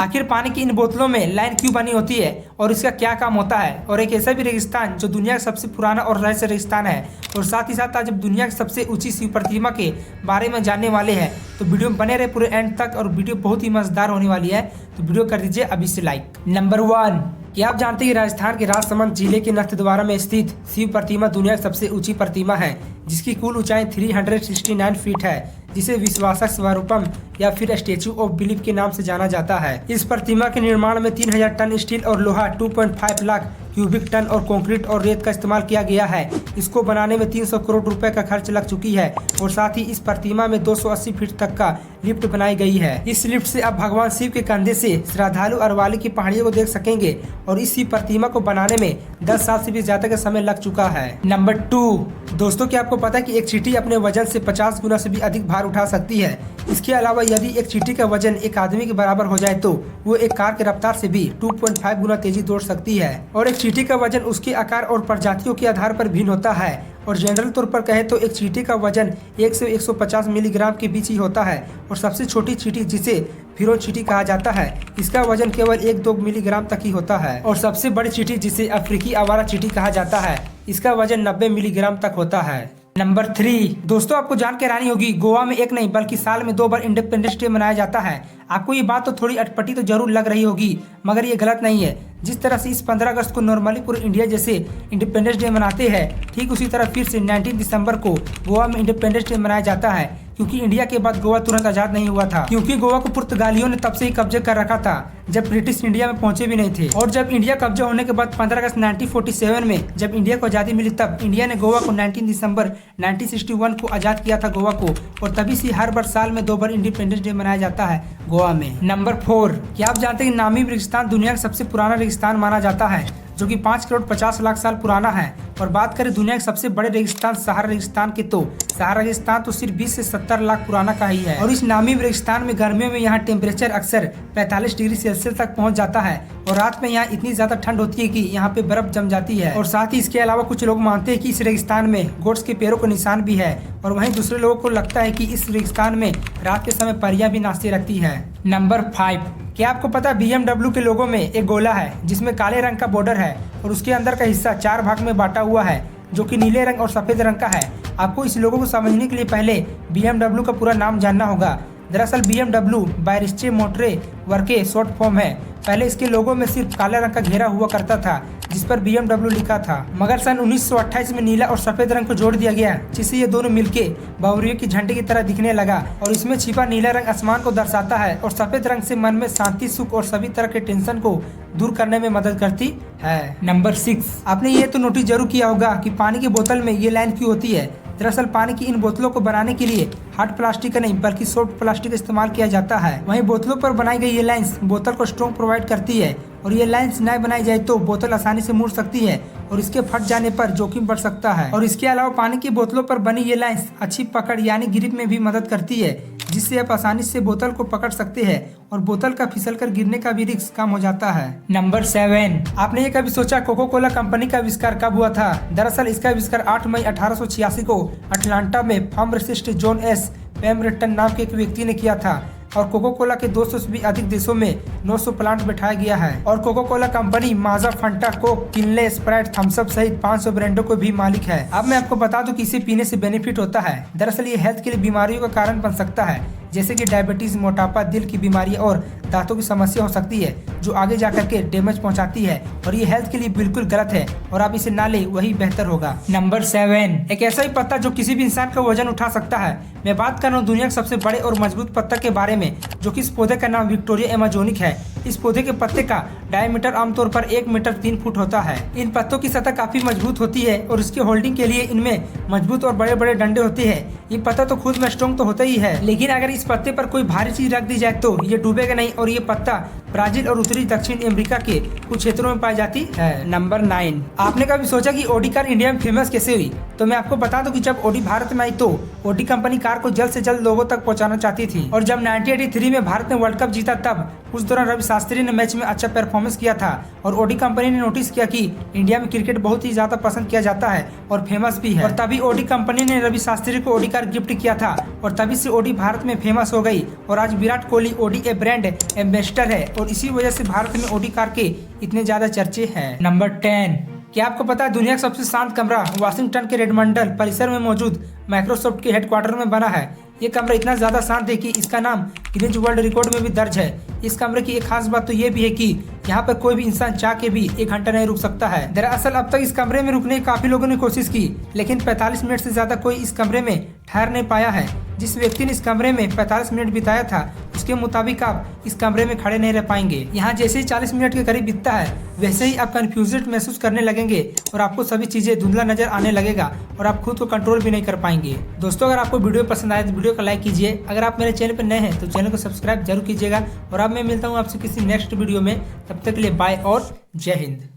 आखिर पानी की इन बोतलों में लाइन क्यों बनी होती है और इसका क्या काम होता है, और एक ऐसा भी रेगिस्तान जो दुनिया का सबसे पुराना और रहस्य रेगिस्तान है, और साथ ही साथ आज जब दुनिया की सबसे ऊंची शिव प्रतिमा के बारे में जानने वाले हैं, तो वीडियो में बने रहे पूरे एंड तक। और वीडियो बहुत ही मजेदार होने वाली है, तो वीडियो कर दीजिए अभी से लाइक। नंबर 1, क्या आप जानते हैं कि राजस्थान के राजसमंद जिले के नाथद्वारा में स्थित शिव प्रतिमा दुनिया की सबसे ऊंची प्रतिमा है, जिसकी कुल ऊंचाई 369 फीट है, जिसे विश्वासक स्वरूपम या फिर स्टेचू ऑफ बिलीफ के नाम से जाना जाता है। इस प्रतिमा के निर्माण में 3000 टन स्टील और लोहा, 2.5 लाख क्यूबिक टन और कंक्रीट और रेत का इस्तेमाल किया गया है। इसको बनाने में 300 करोड़ रुपए का खर्च लग चुकी है, और साथ ही इस प्रतिमा में 280 फीट तक का लिफ्ट बनाई गई है। इस लिफ्ट से आप भगवान शिव के कंधे से श्रद्धालु अरवाली की पहाड़ियों को देख सकेंगे, और इस शिव प्रतिमा को बनाने में 10 साल से भी ज्यादा का समय लग चुका है। नंबर 2, दोस्तों क्या आपको पता है कि एक चींटी अपने वजन से 50 गुना से भी अधिक भार उठा सकती है। इसके अलावा यदि एक चींटी का वजन एक आदमी के बराबर हो जाए तो वो एक कार की रफ्तार से भी 2.5 गुना तेजी दौड़ सकती है। और एक चींटी का वजन उसके आकार और प्रजातियों के आधार पर भिन्न होता है, और जनरल तौर पर कहे तो एक चींटी का वजन 1 से 150 मिलीग्राम के बीच ही होता है। और सबसे छोटी चींटी, जिसे फिरोन चींटी कहा जाता है, इसका वजन केवल 1-2 मिलीग्राम तक ही होता है। और सबसे बड़ी चींटी, जिसे अफ्रीकी आवारा चींटी कहा जाता है, इसका वजन 90 मिलीग्राम तक होता है। नंबर 3, दोस्तों आपको जान के हैरानी होगी, गोवा में एक नहीं बल्कि साल में 2 बार इंडिपेंडेंस डे मनाया जाता है। आपको ये बात तो थोड़ी अटपटी तो जरूर लग रही होगी, मगर ये गलत नहीं है। जिस तरह से इस 15 अगस्त को नॉर्मली पूरे इंडिया जैसे इंडिपेंडेंस डे मनाते हैं, ठीक उसी तरह फिर से 19 दिसंबर को गोवा में इंडिपेंडेंस डे मनाया जाता है, क्योंकि इंडिया के बाद गोवा तुरंत आजाद नहीं हुआ था, क्योंकि गोवा को पुर्तगालियों ने तब से ही कब्जे कर रखा था जब ब्रिटिश इंडिया में पहुंचे भी नहीं थे। और जब इंडिया कब्जा होने के बाद 15 अगस्त 1947 में जब इंडिया को आजादी मिली, तब इंडिया ने गोवा को 19 दिसंबर 1961 को आजाद किया था गोवा को, और तभी से हर बार साल में 2 बार इंडिपेंडेंस डे मनाया जाता है गोवा में। नंबर 4, क्या आप जानते हैं कि नामी रेगिस्तान दुनिया का सबसे पुराना रेगिस्तान माना जाता है, जो कि 5 करोड़ 50 लाख साल पुराना है। और बात करें दुनिया के सबसे बड़े रेगिस्तान सहारा रेगिस्तान की, तो सहारा रेगिस्तान तो सिर्फ 20 से 70 लाख पुराना का ही है। और इस नामी रेगिस्तान में गर्मियों में यहाँ टेम्परेचर अक्सर 45 डिग्री सेल्सियस तक पहुँच जाता है, और रात में यहाँ इतनी ज्यादा ठंड होती है कि यहाँ पे बर्फ जम जाती है। और साथ ही इसके अलावा कुछ लोग मानते हैं कि इस रेगिस्तान में गोट्स के पैरों का निशान भी है, और वहीं दूसरे लोगों को लगता है कि इस रेगिस्तान में रात के समय परियां भी नाचती रहती है। नंबर 5, क्या आपको पता है BMW के लोगो में एक गोला है, जिसमें काले रंग का बॉर्डर है, और उसके अंदर का हिस्सा 4 भाग में बांटा हुआ है, जो कि नीले रंग और सफेद रंग का है। आपको इस लोगो को समझने के लिए पहले BMW का पूरा नाम जानना होगा। दरअसल BMW बायरिस्चे मोटरे वर्के शॉर्ट फॉर्म है। पहले इसके लोगो में सिर्फ काला रंग का घेरा हुआ करता था, जिस पर BMW लिखा था, मगर सन 1928 में नीला और सफेद रंग को जोड़ दिया गया, जिससे ये दोनों मिलके बावरियों की झंडे की तरह दिखने लगा। और इसमें छिपा नीला रंग आसमान को दर्शाता है, और सफेद रंग से मन में शांति, सुख और सभी तरह के टेंशन को दूर करने में मदद करती है। नंबर 6, आपने ये तो नोटिस जरूर किया होगा कि पानी की बोतल में ये लाइन क्यों होती है। दरअसल पानी की इन बोतलों को बनाने के लिए हार्ड प्लास्टिक का नहीं बल्कि सॉफ्ट प्लास्टिक का इस्तेमाल किया जाता है। वहीं बोतलों पर बनाई गई ये लाइंस बोतल को स्ट्रॉन्ग प्रोवाइड करती है, और ये लाइंस न बनाई जाए तो बोतल आसानी से मुड़ सकती है, और इसके फट जाने पर जोखिम बढ़ सकता है। और इसके अलावा पानी की बोतलों पर बनी ये लाइंस अच्छी पकड़ यानी ग्रिप में भी मदद करती है, जिससे आप आसानी से बोतल को पकड़ सकते हैं, और बोतल का फिसलकर गिरने का भी रिस्क कम हो जाता है। नंबर 7, आपने ये कभी सोचा कोको कोला कंपनी का आविष्कार कब हुआ था। दरअसल इसका आविष्कार 8 मई 1886 को अटलांटा में फार्मासिस्ट जॉन एस पेम्बरटन नाम के एक व्यक्ति ने किया था। और कोको कोला के 200 से भी अधिक देशों में 900 प्लांट बैठाया गया है। और Coca Cola company Maaza, Fanta, Coke, Kinley, Sprite, Thums Up सहित 500 ब्रांडों को भी मालिक है। अब मैं आपको बता दूं कि इसे पीने से बेनिफिट होता है। दरअसल ये हेल्थ के लिए बीमारियों का कारण बन सकता है, जैसे कि डायबिटीज, मोटापा, दिल की बीमारी और दांतों की समस्या हो सकती है, जो आगे जाकर के डैमेज पहुंचाती है, और ये हेल्थ के लिए बिल्कुल गलत है, और आप इसे ना ले वही बेहतर होगा। नंबर 7, एक ऐसा ही पत्ता जो किसी भी इंसान का वजन उठा सकता है। मैं बात कर रहा हूँ दुनिया के सबसे बड़े और मजबूत पत्ता के बारे में, जो कि इस पौधे का नाम विक्टोरिया एमेजोनिक है। इस पौधे के पत्ते का डायमीटर आमतौर पर 1 मीटर 3 फुट होता है। इन पत्तों की सतह काफी मजबूत होती है, और इसके होल्डिंग के लिए इनमें मजबूत और बड़े बड़े डंडे होते हैं। ये पत्ता तो खुद में स्ट्रॉन्ग तो होता ही है, लेकिन अगर इस पत्ते पर कोई भारी चीज रख दी जाए तो ये डूबेगा नहीं। और ये पत्ता ब्राजील और उत्तरी दक्षिण अमेरिका के कुछ क्षेत्रों में पाई जाती है। नंबर 9, आपने कभी सोचा कि ऑडी कार इंडिया में फेमस कैसे हुई। तो मैं आपको बता दूं कि जब ऑडी भारत में आई तो ऑडी कंपनी कार को जल्द से जल्द लोगों तक पहुंचाना चाहती थी, और जब 1983 में भारत ने वर्ल्ड कप जीता, तब उस दौरान रवि शास्त्री ने मैच में अच्छा परफॉर्मेंस किया था और ओडी कंपनी ने नोटिस किया कि इंडिया में क्रिकेट बहुत ही ज्यादा पसंद किया जाता है और फेमस भी है, और तभी ओडी कंपनी ने रवि शास्त्री को ओडी कार गिफ्ट किया था और तभी से ओडी भारत में फेमस हो गई और आज Virat Kohli Audi A brand ambassador है और इसी वजह से भारत में ओडी कार के इतने ज्यादा चर्चे हैं। नंबर 10, क्या आपको पता है दुनिया का सबसे शांत कमरा वाशिंगटन के रेडमंडल परिसर में मौजूद माइक्रोसॉफ्ट के हेडक्वार्टर में बना है। ये कमरा इतना ज्यादा शांत है कि इसका नाम गिनीज वर्ल्ड रिकॉर्ड में भी दर्ज है। इस कमरे की एक खास बात तो ये भी है कि यहाँ पर कोई भी इंसान चाह के भी 1 घंटा नहीं रुक सकता है। दरअसल अब तक इस कमरे में रुकने की काफी लोगों ने कोशिश की, लेकिन 45 मिनट से ज्यादा कोई इस कमरे में ठहर नहीं पाया है। जिस व्यक्ति ने इस कमरे में 45 मिनट बिताया था उसके मुताबिक आप इस कमरे में खड़े नहीं रह पाएंगे। यहाँ जैसे ही 40 मिनट के करीब बीतता है वैसे ही आप कंफ्यूज्ड महसूस करने लगेंगे और आपको सभी चीजें धुंधला नजर आने लगेगा और आप खुद को कंट्रोल भी नहीं कर पाएंगे। दोस्तों, अगर आपको वीडियो पसंद आए तो वीडियो को लाइक कीजिए। अगर आप मेरे चैनल पर नए हैं तो चैनल को सब्सक्राइब जरूर कीजिएगा और अब मैं मिलता हूँ आपसे किसी नेक्स्ट वीडियो में। तब तक के लिए बाय और जय हिंद।